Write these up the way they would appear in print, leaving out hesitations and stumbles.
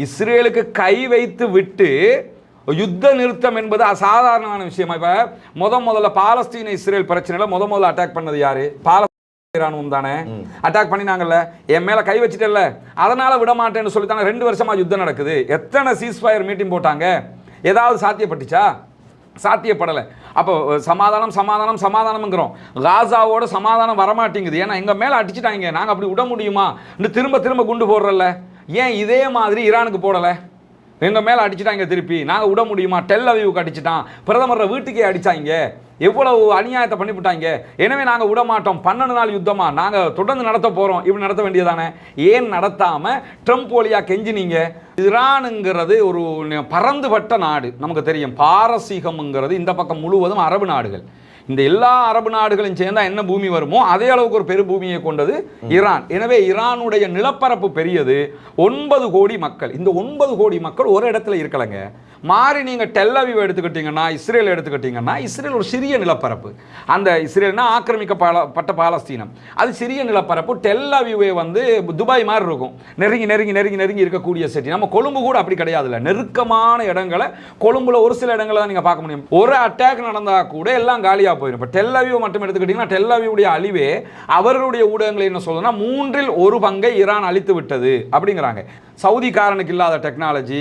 இஸ்ரேலுக்கு கை வைத்து விட்டு யுத்த நிறுத்தம் என்பது அசாதாரணமான விஷயம். இப்ப முதல்ல பாலஸ்தீன இஸ்ரேல் பிரச்சனையில முதல்ல அட்டாக் பண்ணது யாரு? பாலஸ்தீனம் தானே அட்டாக் பண்ணினாங்கல்ல. என் மேல கை வச்சுட்டல, அதனால விட மாட்டேன்னு சொல்லித்தாங்க 2 வருஷமா யுத்தம் நடக்குது. எத்தனை சீஸ்ஃபயர் மீட்டிங் போட்டாங்க? ஏதாவது சாத்தியப்பட்டுச்சா? சாத்தியப்படலை. அப்போ சமாதானம் சமாதானம் சமாதானம்ங்கிறோம். காசாவோட சமாதானம் வரமாட்டேங்குது. ஏன்னா எங்க மேல அடிச்சுட்டாங்க, நாங்க அப்படி விட முடியுமா? திரும்ப திரும்ப குண்டு போடுறல. ஏன் இதே மாதிரி ஈரானுக்கு போடலை? எங்க மேல அடிச்சுட்டாங்க, திருப்பி நாங்க விட முடியுமா? டெல் அவீவுக்கு அடிச்சுட்டான், பிரதமர் வீட்டுக்கே அடிச்சாங்க, எவ்வளவு அநியாயத்தை பண்ணிவிட்டாங்க. எனவே நாங்க விட மாட்டோம். 12 நாள் யுத்தமா நாங்க தொடர்ந்து நடத்த போறோம். இப்படி நடத்த வேண்டியதானே? ஏன் நடத்தாம ட்ரம்ப் வழியா கெஞ்சினீங்க? ஈரானுங்கிறது ஒரு பரந்துபட்ட நாடு, நமக்கு தெரியும். பாரசீகம்ங்கிறது இந்த பக்கம் முழுவதும் அரபு நாடுகள். இந்த எல்லா அரபு நாடுகளும் சேர்ந்தா என்ன பூமி வருமோ அதே அளவுக்கு ஒரு பெரு பூமியை கொண்டது ஈரான். எனவே ஈரானுடைய நிலப்பரப்பு பெரியது. 9 கோடி மக்கள். இந்த 9 கோடி மக்கள் ஒரு இடத்துல இருக்கலங்க. மாறி நீங்க டெல் அவீவ் எடுத்துக்கிட்டீங்கன்னா, இஸ்ரேல் எடுத்துக்கிட்டீங்கன்னா, இஸ்ரேல் ஒரு சிறிய நிலப்பரப்பு. அந்த இஸ்ரேல்னா ஆக்கிரமிக்கப்பட்ட பாலஸ்தீனம், அது சிறிய நிலப்பரப்பு. டெல் அவீவே வந்து துபாய் மாதிரி இருக்கும், நெருங்கி நெருங்கி நெருங்கி நெருங்கி இருக்கக்கூடிய சிட்டி. நம்ம கொழும்பு கூட அப்படி கிடையாதுல்ல, நெருக்கமான இடங்களை. கொழும்புல ஒரு சில இடங்களை தான் நீங்க பார்க்க முடியும். ஒரு அட்டாக் நடந்தா கூட எல்லாம் காலியா போயிடும். இப்போ டெல் அவீவ் மட்டும் எடுத்துக்கிட்டீங்கன்னா, டெல் அவீவுடைய அழிவே அவர்களுடைய ஊடகங்கள் என்ன சொல்லுதுன்னா 3 1 பங்கை ஈரான் அழித்து விட்டது அப்படிங்கிறாங்க. சவுதிக்காரனுக்கு இல்லாத டெக்னாலஜி,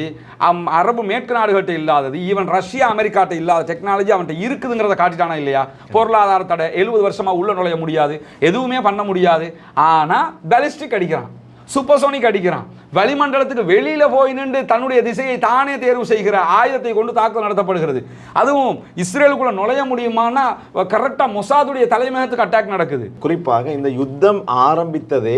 அரபு மேற்கு நாடுகள்கிட்ட இல்லாதது, ஈவன் ரஷ்யா அமெரிக்காட்ட இல்லாத டெக்னாலஜி அவன்கிட்ட இருக்குதுங்கிறத காட்டிட்டானா இல்லையா? பொருளாதார தடை, 70 வருஷமா உள்ள நுழைய முடியாது, எதுவுமே பண்ண முடியாது. ஆனா பாலிஸ்டிக் அடிக்கிறான், சூப்பர்சோனிக் அடிக்கிறான். வளிமண்டலத்துக்கு வெளியில போய் நின்று தன்னுடைய திசையை தானே தேர்வு செய்கிற ஆயுதத்தை கொண்டு தாக்குதல் நடத்தப்படுகிறது. அதுவும் இஸ்ரேலுக்குள்ள நுழைய முடியுமானா கரெக்டா மொசாதுடைய தலைமையகத்துக்கு அட்டாக் நடக்குது. குறிப்பாக இந்த யுத்தம் ஆரம்பித்ததே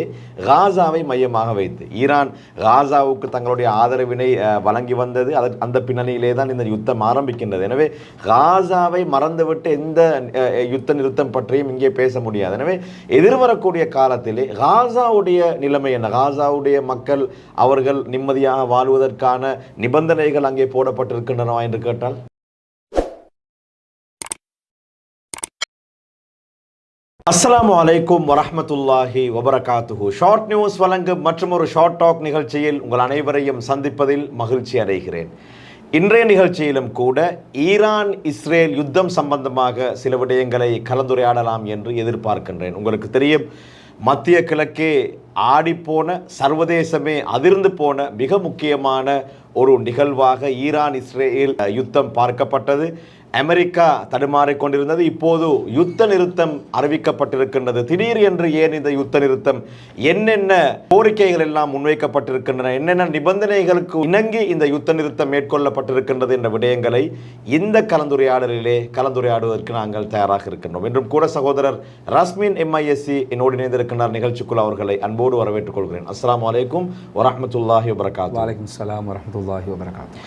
காசாவை மையமாக வைத்து. ஈரான் காசாவுக்கு தங்களுடைய ஆதரவினை வழங்கி வந்தது. அந்த பின்னணியிலே தான் இந்த யுத்தம் ஆரம்பிக்கின்றது. எனவே காசாவை மறந்துவிட்டு எந்த யுத்த நிறுத்தம் பற்றியும் இங்கே பேச முடியாது. எனவே எதிர்வரக்கூடிய காலத்திலே காசாவுடைய நிலைமை என்ன? காசாவுடைய மக்கள் அவர்கள் நிம்மதியாக வாழ்வதற்கான நிபந்தனைகள் அங்கே போடப்பட்டிருக்கின்றனவா என்று கேட்டால், அஸ்ஸலாமு அலைக்கும் வரஹ்மத்துல்லாஹி வபரகாத்துஹு. ஷார்ட் நியூஸ் வழங்கும் மற்றும் ஒரு ஷார்ட் டாக் நிகழ்ச்சியில் உங்கள் அனைவரையும் சந்திப்பதில் மகிழ்ச்சி அடைகிறேன். இன்றைய நிகழ்ச்சியிலும் கூட ஈரான் இஸ்ரேல் யுத்தம் சம்பந்தமாக சில விடயங்களை கலந்துரையாடலாம் என்று எதிர்பார்க்கின்றேன். உங்களுக்கு தெரியும், மத்திய கிழக்கே ஆடிப்போன, சர்வதேசமே அதிர்ந்து போன மிக முக்கியமான ஒரு நிகழ்வாக ஈரான் இஸ்ரேல் யுத்தம் பார்க்கப்பட்டது. அமெரிக்கா தடுமாறிக் கொண்டிருந்தது. இப்போது யுத்த நிறுத்தம் அறிவிக்கப்பட்டிருக்கின்றது. திடீர் என்று ஏன் இந்த யுத்த நிறுத்தம்? என்னென்ன கோரிக்கைகள் எல்லாம் முன்வைக்கப்பட்டிருக்கின்றன? என்னென்ன நிபந்தனைகளுக்கு இணங்கி இந்த யுத்த நிறுத்தம் மேற்கொள்ளப்பட்டிருக்கின்றது என்ற விடயங்களை இந்த கலந்துரையாடலிலே கலந்துரையாடுவதற்கு நாங்கள் தயாராக இருக்கின்றோம். என்றும் கூட சகோதரர் ரஸ்மின் MISC என்னோடு இணைந்திருக்கின்றார். நிகழ்ச்சிக்குள் அவர்களை அன்போடு வரவேற்றுக் கொள்கிறேன். அஸ்ஸலாமு அலைக்கும் வரஹ்மத்துல்லாஹி வபரகாத்துஹு. வலைக்கும் ஸலாம் வரஹ்மத்துல்லாஹி வபரகாத்துஹு.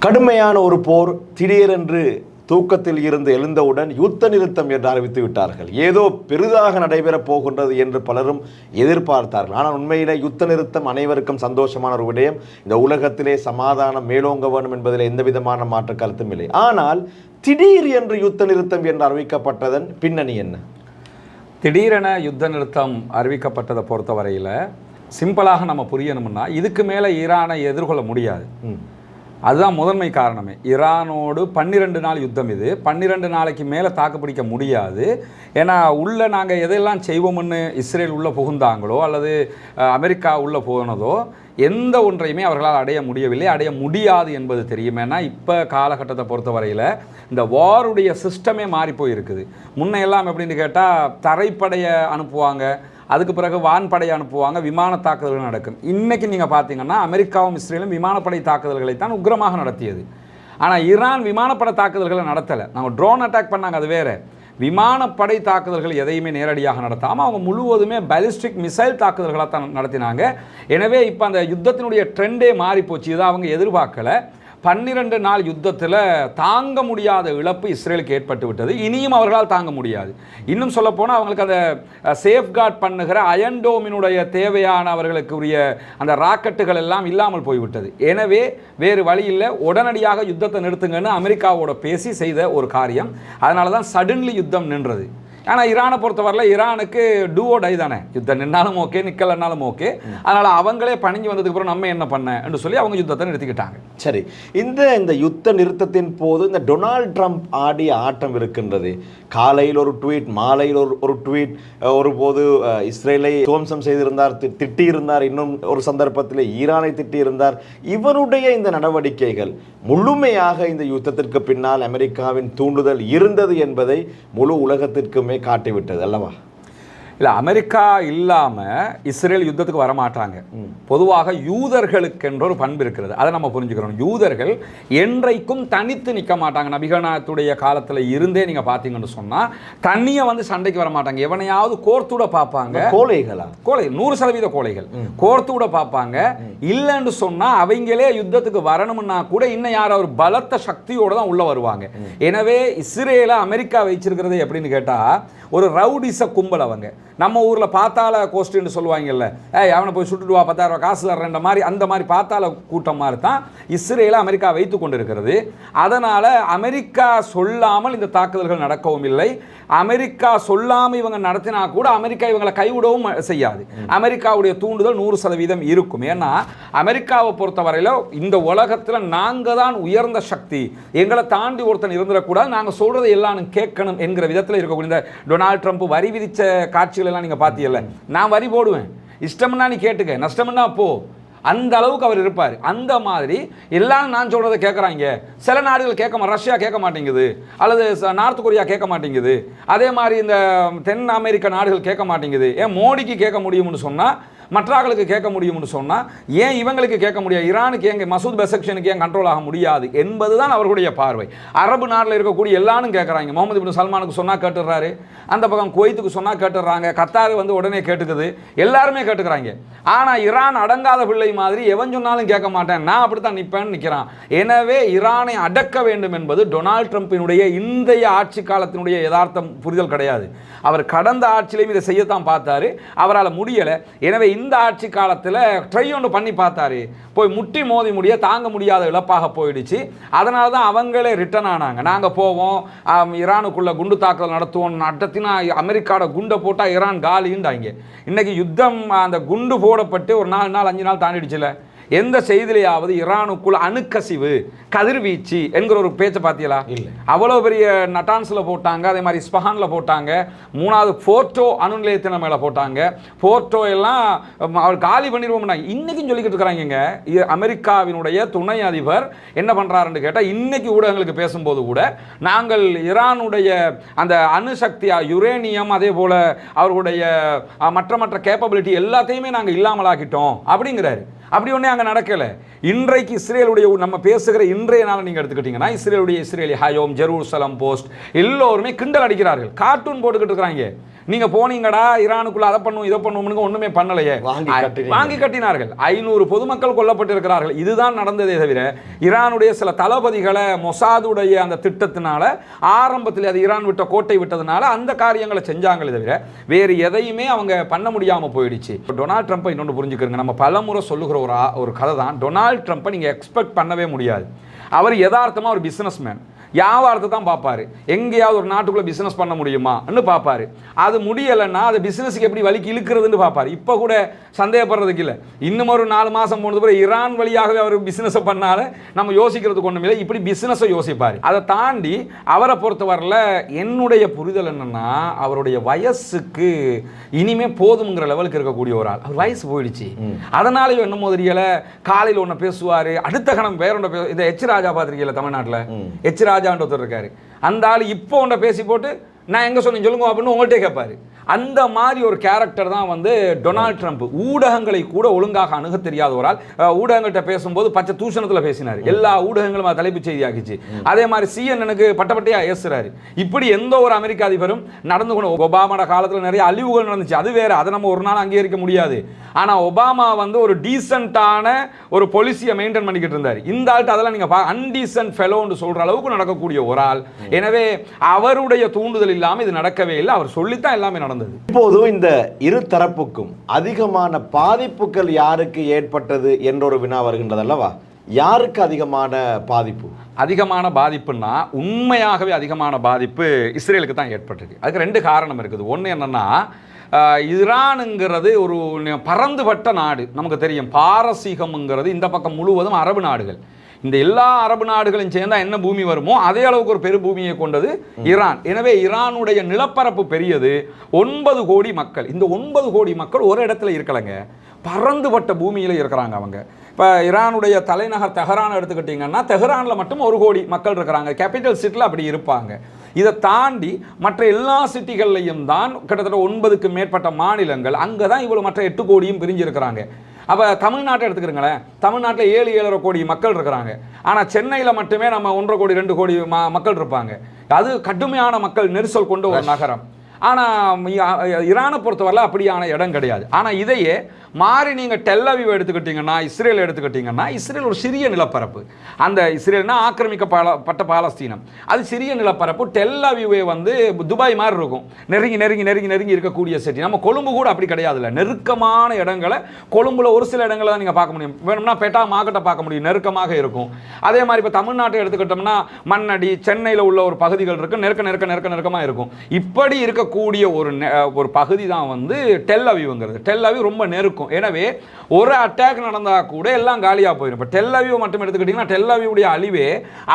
கடுமையான ஒரு போர் திடீரென்று தூக்கத்தில் இருந்து எழுந்தவுடன் யுத்த நிறுத்தம் என்று அறிவித்து விட்டார்கள். ஏதோ பெரிதாக நடைபெறப் போகின்றது என்று பலரும் எதிர்பார்த்தார்கள். ஆனால் உண்மையிலே யுத்த நிறுத்தம் அனைவருக்கும் சந்தோஷமான ஒரு விடயம். இந்த உலகத்திலே சமாதானம் மேலோங்க வேண்டும் என்பதில் எந்த விதமான மாற்று கருத்தும் இல்லை. ஆனால் திடீர் என்று யுத்த நிறுத்தம் என்று அறிவிக்கப்பட்டதன் பின்னணி என்ன? திடீரென யுத்த நிறுத்தம் அறிவிக்கப்பட்டதை பொறுத்தவரையில் சிம்பிளாக நம்ம புரியணும்னா, இதுக்கு மேலே ஈரானை எதிர்கொள்ள முடியாது. அதுதான் முதன்மை காரணமே. ஈரானோடு 12 நாள் யுத்தம். இது 12 நாளைக்கு மேலே தாக்குப்பிடிக்க முடியாது. ஏன்னா உள்ள நாங்கள் எதெல்லாம் செய்வோம்னு இஸ்ரேல் உள்ளே புகுந்தாங்களோ அல்லது அமெரிக்கா உள்ளே போனதோ எந்த ஒன்றையுமே அவர்களால் அடைய முடியவில்லை, அடைய முடியாது என்பது தெரியும். ஏன்னா இப்போ காலகட்டத்தை பொறுத்தவரையில் இந்த வாருடைய சிஸ்டமே மாறி போயிருக்குது. முன்னையெல்லாம் எப்படின்னு கேட்டால் தரைப்படையை அனுப்புவாங்க, அதுக்கு பிறகு வான்படையை அனுப்புவாங்க, விமான தாக்குதல்கள் நடக்கும். இன்றைக்கி நீங்கள் பார்த்தீங்கன்னா அமெரிக்காவும் இஸ்ரேலும் விமானப்படை தாக்குதல்களை தான் உக்கிரமாக நடத்தியது. ஆனால் ஈரான் விமானப்படை தாக்குதல்களை நடத்தலை. நம்ம ட்ரோன் அட்டாக் பண்ணாங்க, அது வேறு. விமானப்படை தாக்குதல்கள் எதையுமே நேரடியாக நடத்தாமல் அவங்க முழுவதுமே பாலிஸ்டிக் மிசைல் தாக்குதல்களாக தான் நடத்தினாங்க. எனவே இப்போ அந்த யுத்தத்தினுடைய ட்ரெண்டே மாறி போச்சு. இதை அவங்க எதிர்பார்க்கலை. 12 நாள் யுத்தத்தில் தாங்க முடியாத இழப்பு இஸ்ரேலுக்கு ஏற்பட்டு விட்டது. இனியும் அவர்களால் தாங்க முடியாது. இன்னும் சொல்லப்போனால் அவங்களுக்கு அந்த சேஃப்கார்ட் பண்ணுகிற அயன்டோமினுடைய தேவையான அவர்களுக்குரிய அந்த ராக்கெட்டுகள் எல்லாம் இல்லாமல் போய்விட்டது. எனவே வேறு வழி இல்லை, உடனடியாக யுத்தத்தை நிறுத்துங்கன்னு அமெரிக்காவோட பேசி செய்த ஒரு காரியம். அதனால தான் சடன்லி யுத்தம் நின்றது. ஆனால் ஈரானை பொறுத்தவரையில் ஈரானுக்கு டூஓ டை தானே, யுத்தம் நின்னாலும் ஓகே நிற்கலன்னாலும் ஓகே, அதனால் அவங்களே பணிஞ்சு வந்ததுக்கு அப்புறம் நம்ம என்ன பண்ண என்று சொல்லி அவங்க யுத்தத்தை நிறுத்திக்கிட்டாங்க. சரி, இந்த யுத்த நிறுத்தத்தின் போது இந்த டொனால்ட் ட்ரம்ப் ஆடிய ஆட்டம் இருக்கின்றது. காலையில் ஒரு ட்வீட், மாலையில் ஒரு ட்வீட், ஒருபோது இஸ்ரேலை துவம்சம் செய்திருந்தார், திட்டியிருந்தார், இன்னும் ஒரு சந்தர்ப்பத்தில் ஈரானை திட்டியிருந்தார். இவருடைய இந்த நடவடிக்கைகள் முழுமையாக இந்த யுத்தத்திற்கு பின்னால் அமெரிக்காவின் தூண்டுதல் இருந்தது என்பதை முழு உலகத்திற்குமே காட்டிவிட்டது அல்லவா? இல்லை, அமெரிக்கா இல்லாமல் இஸ்ரேல் யுத்தத்துக்கு வரமாட்டாங்க. பொதுவாக யூதர்களுக்கென்ற ஒரு பண்பு இருக்கிறது, அதை நம்ம புரிஞ்சுக்கிறோம். யூதர்கள் என்றைக்கும் தனித்து நிற்க மாட்டாங்க. நபிகநாயகத்துடைய காலத்தில் இருந்தே நீங்கள் பார்த்தீங்கன்னு சொன்னால் தண்ணியை வந்து சண்டைக்கு வர மாட்டாங்க. எவனையாவது கோர்த்துட பார்ப்பாங்க. கோழைகளா? கோழை, 100% கோழைகள். கோர்த்துட பார்ப்பாங்க. இல்லைன்னு சொன்னால் அவங்களே யுத்தத்துக்கு வரணும்னா கூட இன்னும் யார் ஒரு பலத்த சக்தியோடு தான் உள்ளே வருவாங்க. எனவே இஸ்ரேலை அமெரிக்கா வச்சிருக்கிறது எப்படின்னு கேட்டால் ஒரு ரவுடிச கும்பல். அவங்க நம்ம ஊரில் பாத்தாள கோஷ்டின்னு சொல்லுவாங்கல்ல, அவனை போய் சுட்டுட்டு வா 10,000 காசு தர்றேன்ற மாதிரி, அந்த மாதிரி பாத்தாள கூட்டம் மாதிரி தான் இஸ்ரேலை அமெரிக்கா வைத்து கொண்டு இருக்கிறது. அதனால் அமெரிக்கா சொல்லாமல் இந்த தாக்குதல்கள் நடக்கவும் இல்லை. அமெரிக்கா சொல்லாமல் இவங்க நடத்தினா கூட அமெரிக்கா இவங்களை கைவிடவும் செய்யாது. அமெரிக்காவுடைய தூண்டுதல் 100% இருக்கும். ஏன்னா அமெரிக்காவை பொறுத்தவரையில் இந்த உலகத்தில் நாங்கள் தான் உயர்ந்த சக்தி, எங்களை தாண்டி ஒருத்தன் இருந்துடக்கூடாது, நாங்கள் சொல்கிறத எல்லாரும் கேட்கணும் என்கிற விதத்தில் இருக்கக்கூடிய இந்த டொனால்ட் ட்ரம்ப் வரி விதித்த காட்சிகள் எல்லாம் நீங்கள் பார்த்தீங்கல்ல, நான் வரி போடுவேன், இஷ்டம்னா நீ கேட்டுக்க, நஷ்டம்னா போ, அந்த அளவுக்கு அவர் இருப்பார். அந்த மாதிரி எல்லாரும் நான் சொல்கிறத கேட்குறாங்க. சில நாடுகள் ரஷ்யா கேட்க மாட்டேங்குது, அல்லது நார்த் கொரியா கேட்க மாட்டேங்குது, அதே மாதிரி இந்த தென் அமெரிக்க நாடுகள் கேட்க மாட்டேங்குது. ஏன் மோடிக்கு கேட்க முடியும்னு சொன்னால் மற்றவர்களுக்கு கேட்க முடியும்னு சொன்னால் ஏன் இவங்களுக்கு கேட்க முடியாது? ஈரானுக்கு ஏங்க, மசூத் பெசக்ஷனுக்கு ஏன் கண்ட்ரோல் ஆக முடியாது என்பதுதான் அவர்களுடைய பார்வை. அரபு நாட்டில் இருக்கக்கூடிய எல்லாரும் கேட்குறாங்க. முகமது பின் சல்மானுக்கு சொன்னால் கேட்டுடுறாரு, அந்த பக்கம் குவைத்துக்கு சொன்னால் கேட்டுடுறாங்க, கத்தார் வந்து உடனே கேட்டுக்குது, எல்லாருமே கேட்டுக்கிறாங்க. ஆனால் ஈரான் அடங்காத பிள்ளை மாதிரி எவன் சொன்னாலும் கேட்க மாட்டேன், நான் அப்படித்தான் நிற்பேன்னு நிற்கிறான். எனவே ஈரானை அடக்க வேண்டும் என்பது டொனால்ட் ட்ரம்பினுடைய இந்திய ஆட்சி காலத்தினுடைய யதார்த்தம் புரிதல் கிடையாது. அவர் கடந்த ஆட்சியிலையும் இதை செய்யத்தான் பார்த்தாரு, அவரால் முடியலை. எனவே இந்த ஆட்சி காலத்தில் ட்ரை ஒன்று பண்ணி பார்த்தாரு, போய் முட்டி மோதி முடிய தாங்க முடியாத இழப்பாக போயிடுச்சு. அதனால தான் அவங்களே ரிட்டர்ன் ஆனாங்க. நாங்கள் போவோம், ஈரானுக்குள்ள குண்டு தாக்குதல் நடத்துவோம், நடத்தினா அமெரிக்காவோட குண்டை போட்டால் ஈரான் காலிண்டாங்க. இன்னைக்கு யுத்தம் அந்த குண்டு போடப்பட்டு ஒரு 4 நாள் 5 நாள் தாண்டிடுச்சுல. எந்த செய்திலையாவது ஈரானுக்குள் அணுக்கசிவு, கதிர்வீச்சு என்கிற ஒரு பேச்சை பார்த்தீங்களா? இல்லை. அவ்வளோ பெரிய நட்டான்ஸில் போட்டாங்க, அதே மாதிரி இஸ்பஹானில் போட்டாங்க, 3வது போர்ட்டோ அணு நிலையத்தின மேலே போட்டாங்க. போர்ட்டோ எல்லாம் அவர் காலி பண்ணிடுவோம்னா இன்றைக்கும் சொல்லிக்கிட்டு இருக்கிறாங்க. அமெரிக்காவினுடைய துணை அதிபர் என்ன பண்ணுறாருன்னு கேட்டால் இன்னைக்கு ஊடகங்களுக்கு பேசும்போது கூட நாங்கள் ஈரானுடைய அந்த அணுசக்தி, யுரேனியம், அதே போல் அவர்களுடைய மற்ற கேப்பபிலிட்டி எல்லாத்தையுமே நாங்கள் இல்லாமலாக்கிட்டோம் அப்படிங்கிறாரு. அப்படி ஒன்றே அங்கே நடக்கலை. இன்றைக்கு இஸ்ரேலுடைய நம்ம பேசுகிற இன்றைய நாள் நீங்கள் எடுத்துக்கிட்டீங்கன்னா இஸ்ரேலி ஹயோம், ஜெருசலம் போஸ்ட் எல்லோருமே கிண்டல் அடிக்கிறார்கள், கார்ட்டூன் போட்டுக்கிட்டு இருக்கிறாங்க. நீங்க போனீங்கடா ஈரானுக்குள்ள அதை பண்ணும் இதை பண்ணுவோம்னு ஒண்ணுமே பண்ணலையே, வாங்கி கட்டினார்கள். 500 பொதுமக்கள் கொல்லப்பட்டிருக்கிறார்கள். இதுதான் நடந்ததே தவிர ஈரானுடைய சில தளபதிகளை மொசாதுடைய அந்த திட்டத்தினால ஆரம்பத்தில் அது ஈரான் விட்ட கோட்டை விட்டதுனால அந்த காரியங்களை செஞ்சாங்களே தவிர வேறு எதையுமே அவங்க பண்ண முடியாம போயிடுச்சு. டொனால்ட் ட்ரம்ப்பை இன்னொன்று புரிஞ்சுக்கிறங்க, நம்ம பலமுறை சொல்லுகிற ஒரு கதை தான். டொனால்ட் ட்ரம்ப்பை நீங்க எக்ஸ்பெக்ட் பண்ணவே முடியாது. அவர் யதார்த்தமா ஒரு பிசினஸ் மேன், வியாபாரத்தை தான் பார்ப்பாரு. எங்கேயாவது ஒரு நாட்டுக்குள்ள பிசினஸ் பண்ண முடியுமான்னு பார்ப்பாரு. அது முடியலைன்னா அது பிசினஸுக்கு எப்படி வலிக்கு இழுக்கிறதுன்னு பார்ப்பாரு. இப்போ கூட சந்தேகப்படுறதுக்கு இல்லை. இன்னும் ஒரு 4 மாதம் போனது பிறகு ஈரான் வழியாகவே அவர் பிசினஸை பண்ணாலும் நம்ம யோசிக்கிறதுக்கு ஒன்றும் இல்லை. இப்படி பிசினஸை யோசிப்பார். அதை தாண்டி அவரை பொறுத்தவரையில் என்னுடைய புரிதல் என்னன்னா, அவருடைய வயசுக்கு இனிமே போதுங்கிற லெவலுக்கு இருக்கக்கூடிய ஒரு ஆள். அவர் வயசு போயிடுச்சு. அதனால என்னமோ தெரியல, காலையில் ஒன்று பேசுவார், அடுத்த கணம் வேற ஒன்று இந்த எச் ராஜா பார்த்துருக்கீங்களா தமிழ்நாட்டில்? எச் ராஜான்ற ஒருத்தர் இருக்காரு. அந்த ஆள் இப்போ ஒன்றை பேசி போட்டு நான் எங்கே சொன்னேன் சொல்லுங்க அப்படின்னு உங்கள்கிட்ட கேட்பாரு. அந்த மாதிரி ஒரு கேரக்டர் தான் வந்து டொனால்ட் ட்ரம்ப். ஊடகங்களை கூட ஒழுங்காக அணுக தெரியாத ஒரு ஆள். ஊடகங்கள்கிட்ட பேசும்போது பச்சை தூஷணத்தில் பேசினார். எல்லா ஊடகங்களும் அதை தலைப்பு செய்தி ஆகிச்சு. அதே மாதிரி CNN பட்டப்பட்டையா ஏசுறாரு. இப்படி எந்த ஒரு அமெரிக்க அதிபரும் நடந்து கொண்டு, ஒபாமாவோட காலத்தில் நிறைய அழிவுகள் நடந்துச்சு, அது வேற, அதை நம்ம ஒரு நாள் அங்கீகரிக்க முடியாது. ஆனால் ஒபாமா வந்து ஒரு டீசென்ட்டான ஒரு பாலிசியை மெயின்டைன் பண்ணிக்கிட்டு இருந்தார். இந்த ஆள்கிட்ட அதெல்லாம் நீங்கள் அன்டீசென்ட் ஃபெலோன்னு சொல்கிற அளவுக்கு நடக்கக்கூடிய ஒரு ஆள். எனவே அவருடைய தூண்டுதல் இல்லாமல் இது நடக்கவே இல்லை. அவர் சொல்லித்தான் எல்லாமே நடந்தது. இப்போது இந்த இரு தரப்புக்கும் அதிகமான பாதிப்புகள் யாருக்கு ஏற்பட்டது என்ற ஒரு வினா வருகின்றது அல்லவா? யாருக்கு அதிகமான பாதிப்பு? அதிகமான பாதிப்புன்னா உண்மையாகவே அதிகமான பாதிப்பு இஸ்ரேலுக்கு தான் ஏற்பட்டிருக்கு. அதுக்கு 2 காரணம் இருக்குது. ஒன்று என்னன்னா, ஈரானுங்கிறது ஒரு பரந்துபட்ட நாடு. நமக்கு தெரியும், பாரசீகம்ங்கிறது இந்த பக்கம் முழுவதும் அரபு நாடுகள். இந்த எல்லா அரபு நாடுகளும் சேர்ந்தா என்ன பூமி வருமோ அதே அளவுக்கு ஒரு பெரு பூமியை கொண்டது ஈரான். எனவே ஈரானுடைய நிலப்பரப்பு பெரியது. 9 கோடி மக்கள். இந்த 9 கோடி மக்கள் ஒரு இடத்துல இருக்கலைங்க, பரந்துபட்ட பூமியில் இருக்கிறாங்க அவங்க. இப்போ ஈரானுடைய தலைநகர் தெஹரான் எடுத்துக்கிட்டிங்கன்னா, தெஹரானில் மட்டும் 1 கோடி மக்கள் இருக்கிறாங்க. கேபிட்டல் சிட்டியில் அப்படி இருப்பாங்க. இதை தாண்டி மற்ற எல்லா சிட்டிகள்லையும் தான் கிட்டத்தட்ட 9க்கு மேற்பட்ட மாநிலங்கள், அங்கே தான் இவ்வளோ மற்ற 8 கோடியும் பிரிஞ்சிருக்கிறாங்க. அப்போ தமிழ்நாட்டை எடுத்துக்கிறீங்களேன், தமிழ்நாட்டில் 7-7.5 கோடி மக்கள் இருக்கிறாங்க. ஆனால் சென்னையில் மட்டுமே நம்ம 1.5 கோடி 2 கோடி மக்கள் இருப்பாங்க. அது கடுமையான மக்கள் நெரிசல் கொண்ட ஒரு நகரம். ஆனால் ஈரானை பொறுத்தவரை அப்படியான இடம் கிடையாது. ஆனால் இதையே மாறி நீங்கள் டெல் அவீவ் எடுத்துக்கிட்டிங்கன்னா, இஸ்ரேல் எடுத்துக்கிட்டிங்கன்னா, இஸ்ரேல் ஒரு சிறிய நிலப்பரப்பு. அந்த இஸ்ரேல்னா ஆக்கிரமிக்கப்பட்ட பாலஸ்தீனம், அது சிறிய நிலப்பரப்பு. டெல் அவீவே வந்து துபாய் மாதிரி இருக்கும், நெருங்கி நெருங்கி நெருங்கி நெருங்கி இருக்கக்கூடிய சிட்டி. நம்ம கொழும்பு கூட அப்படி கிடையாதுல்ல, நெருக்கமான இடங்களை கொழும்புல ஒரு சில இடங்களை தான் நீங்கள் பார்க்க முடியும். வேணும்னா பெட்டா மார்க்கெட்டை பார்க்க முடியும், நெருக்கமாக இருக்கும். அதே மாதிரி இப்போ தமிழ்நாட்டை எடுத்துக்கிட்டோம்னா மண்ணடி, சென்னையில் உள்ள ஒரு பகுதிகள் இருக்குது, நெருக்கமாக இருக்கும். இப்படி இருக்கக்கூடிய ஒரு பகுதி தான் வந்து டெல் அவீவ்ங்கிறது. டெல் அவீவ் ரொம்ப நெருக்கம். எனவே ஒரு அட்டாக் நடந்தால் கூட எல்லாம் காலியாக போயிடும். இப்போ டெல் அவீவ் மட்டும் எடுத்துக்கிட்டிங்கன்னா, டெல் அவீவுடைய அழிவே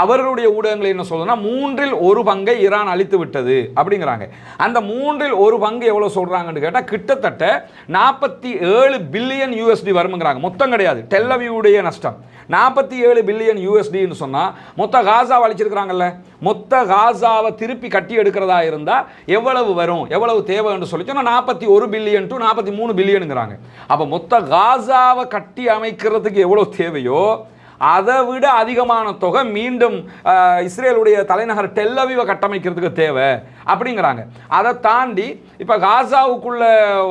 அவர்களுடைய ஊடகங்கள் என்ன சொல்றதுன்னா, 1/3 பங்கை ஈரான் அழித்து விட்டது அப்படிங்கிறாங்க. அந்த 1/3 பங்கு எவ்வளோ சொல்கிறாங்கன்னு கேட்டால் கிட்டத்தட்ட 47 பில்லியன் USD வருங்கிறாங்க. மொத்தம் கிடையாது, டெல் அவீவுடைய நஷ்டம் 47 பில்லியன் USDன்னு சொன்னால், மொத்த காசாவை அழிச்சிருக்கிறாங்கல்ல, மொத்த காசாவை திருப்பி கட்டி எடுக்கிறதா இருந்தால் எவ்வளவு வரும், எவ்வளவு தேவைன்னு சொல்லி சொன்னால் 41 பில்லியன் டு 43 பில்லியனுங்கிறாங்க. அப்போ மொத்த காசாவை கட்டி அமைக்கிறதுக்கு எவ்வளோ தேவையோ அதை விட அதிகமான தொகை மீண்டும் இஸ்ரேலுடைய தலைநகர் டெல் அவீவை கட்டமைக்கிறதுக்கு தேவை அப்படிங்கிறாங்க. அதை தாண்டி இப்போ காசாவுக்குள்ள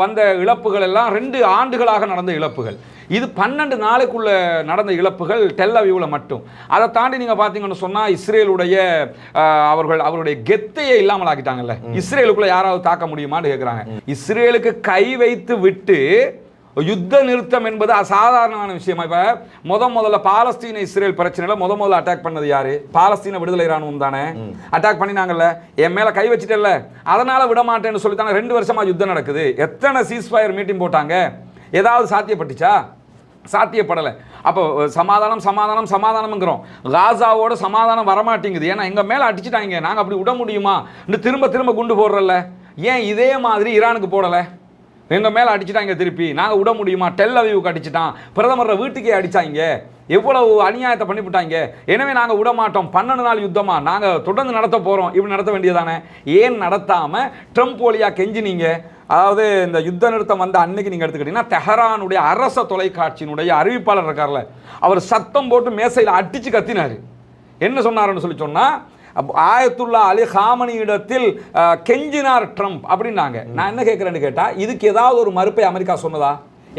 வந்த இழப்புகள் எல்லாம் 2 ஆண்டுகளாக நடந்த இழப்புகள். இது 12 நாளைக்குள்ள நடந்த இழப்புகள் டெல் அவீவில் மட்டும். அதை தாண்டி நீங்கள் பார்த்தீங்கன்னு சொன்னால், இஸ்ரேலுடைய அவருடைய கெத்தையை இல்லாமல் ஆக்கிட்டாங்கல்ல. இஸ்ரேலுக்குள்ள யாராவது தாக்க முடியுமான்னு கேட்குறாங்க. இஸ்ரேலுக்கு கை வைத்து விட்டு யுத்த நிறுத்தம் என்பது அசாதாரணமான விஷயம். இப்போ முதல்ல பாலஸ்தீன இஸ்ரேல் பிரச்சனையில் முதல்ல அட்டாக் பண்ணது யாரு? பாலஸ்தீன விடுதலை ராணுவம் தானே அட்டாக் பண்ணினாங்கல்ல. என் மேல கை வச்சுட்டல, அதனால விட மாட்டேன்னு சொல்லித்தாங்க 2 வருஷமா யுத்தம் நடக்குது. எத்தனை சீஸ்ஃபயர் மீட்டிங் போட்டாங்க? ஏதாவது சாத்தியப்பட்டுச்சா? சாத்தியப்படலை. அப்போ சமாதானம்ங்கிறோம், காசாவோட சமாதானம் வரமாட்டேங்குது. ஏன்னா எங்கள் மேலே அடிச்சுட்டாங்க, நாங்கள் அப்படி விட முடியுமா? திரும்ப குண்டு போடுறல. ஏன் இதே மாதிரி ஈரானுக்கு போடலை? எங்கள் மேலே அடிச்சுட்டாங்க, திருப்பி நாங்கள் விட முடியுமா? டெல் அவீவுக்கு அடிச்சுட்டான், பிரதமர் வீட்டுக்கே அடித்தாங்க, எவ்வளவு அநியாயத்தை பண்ணிவிட்டாங்க. எனவே நாங்கள் விட மாட்டோம், 12 நாள் யுத்தமா நாங்கள் தொடர்ந்து நடத்த போகிறோம். இப்படி நடத்த வேண்டியதானே? ஏன் நடத்தாமல் ட்ரம்ப் வழியா கெஞ்சினீங்க? அதாவது இந்த யுத்த நிறுத்தம் வந்த அன்னைக்கு நீங்கள் எடுத்துக்கிட்டீங்கன்னா, தெஹரானுடைய அரச தொலைக்காட்சியினுடைய அறிவிப்பாளர் இருக்கார்ல, அவர் சத்தம் போட்டு மேசையில் அடித்து கத்தினார். என்ன சொன்னார்னு சொன்னால், ஆயத்துல்லா அலி ஹாமனி இடத்தில் கெஞ்சினார் ட்ரம்ப் அப்படின்னாங்க. நான் என்ன கேட்குறேன்னு கேட்டால், இதுக்கு ஏதாவது ஒரு மறுப்பை அமெரிக்கா சொன்னதா?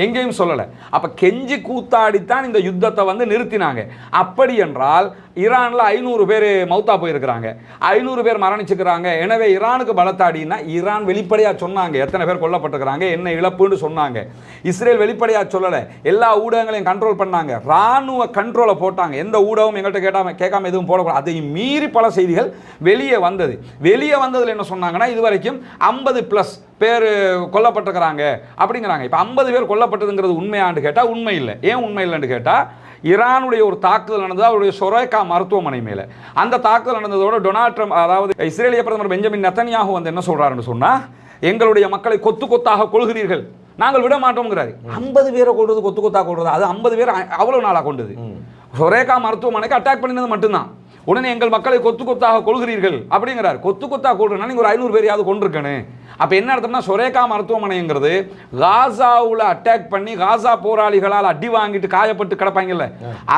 எங்கேயும் சொல்லலை. அப்போ கெஞ்சி கூத்தாடித்தான் இந்த யுத்தத்தை வந்து நிறுத்தினாங்க. அப்படி என்றால் ஈரானில் 500 பேர் மௌத்தா போயிருக்கிறாங்க, 500 பேர் மரணிச்சுக்கிறாங்க. எனவே ஈரானுக்கு பலத்தாடினா, ஈரான் வெளிப்படையாக சொன்னாங்க எத்தனை பேர் கொல்லப்பட்டிருக்கிறாங்க, என்ன இழப்புன்னு சொன்னாங்க. இஸ்ரேல் வெளிப்படையாக சொல்லலை, எல்லா ஊடகங்களையும் கண்ட்ரோல் பண்ணாங்க, இராணுவ கண்ட்ரோலை போட்டாங்க. எந்த ஊடகம் எங்கள்கிட்ட கேட்காம எதுவும் போடக்கூடாது. அதை மீறி பல செய்திகள் வெளியே வந்தது. வெளியே வந்ததில் என்ன சொன்னாங்கன்னா, இதுவரைக்கும் 50+ பேர் கொல்லப்பட்டிருக்கிறாங்க அப்படிங்கிறாங்க. இப்போ 50 பேர் கொல்லப்பட்டதுங்கிறது உண்மையான்னு கேட்டால் உண்மை இல்லை. ஏன் உண்மை இல்லைன்னு கேட்டால், ஈரானுடைய ஒரு தாக்குதல் நடந்தது அவருடைய சொரேகா மருத்துவமனை மேலே. அந்த தாக்குதல் நடந்ததோட டொனால்ட் ட்ரம்ப், அதாவது இஸ்ரேலிய பிரதமர் பெஞ்சமின் நெத்தன்யாஹு வந்து என்ன சொல்றாருன்னு சொன்னால், எங்களுடைய மக்களை கொத்து கொத்தாக கொள்கிறீர்கள், நாங்கள் விட மாட்டோம்ங்கிறாரு. 50 பேரை கொள்வது, கொத்து கொத்தாக கொள்வது, அது 50 பேர் அவ்வளோ நாளாக கொண்டது. சொரேகா மருத்துவமனைக்கு அட்டாக் பண்ணினது மட்டும்தான். உடனே எங்கள் மக்களை கொத்து கொத்தாக கொள்கிறீர்கள் அப்படிங்கிறார். கொத்து கொத்தாக கொள்றதுனா நீங்கள் ஒரு 500 பேரையாவது கொண்டிருக்கணும். அப்போ என்ன அர்த்தம்னா, சொரேகா மருத்துவமனைங்கிறது காசாவில் அட்டாக் பண்ணி காசா போராளிகளால் அடி வாங்கிட்டு காயப்பட்டு கிடப்பாங்கல்ல,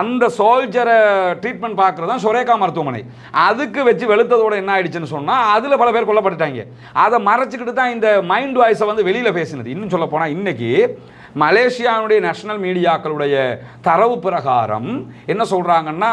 அந்த சோல்ஜரை ட்ரீட்மெண்ட் பார்க்குறது தான் சொரேகா மருத்துவமனை. அதுக்கு வச்சு வெளுத்ததோட என்ன ஆயிடுச்சுன்னு சொன்னால், அதில் பல பேர் கொல்லப்பட்டுட்டாங்க. அதை மறைச்சிக்கிட்டு தான் இந்த மைண்ட் வாய்ஸை வந்து வெளியில் பேசினது. இன்னும் சொல்ல போனால், இன்னைக்கு மலேசியாவுடைய நேஷனல் மீடியாக்களுடைய தரவு பிரகாரம் என்ன சொல்கிறாங்கன்னா,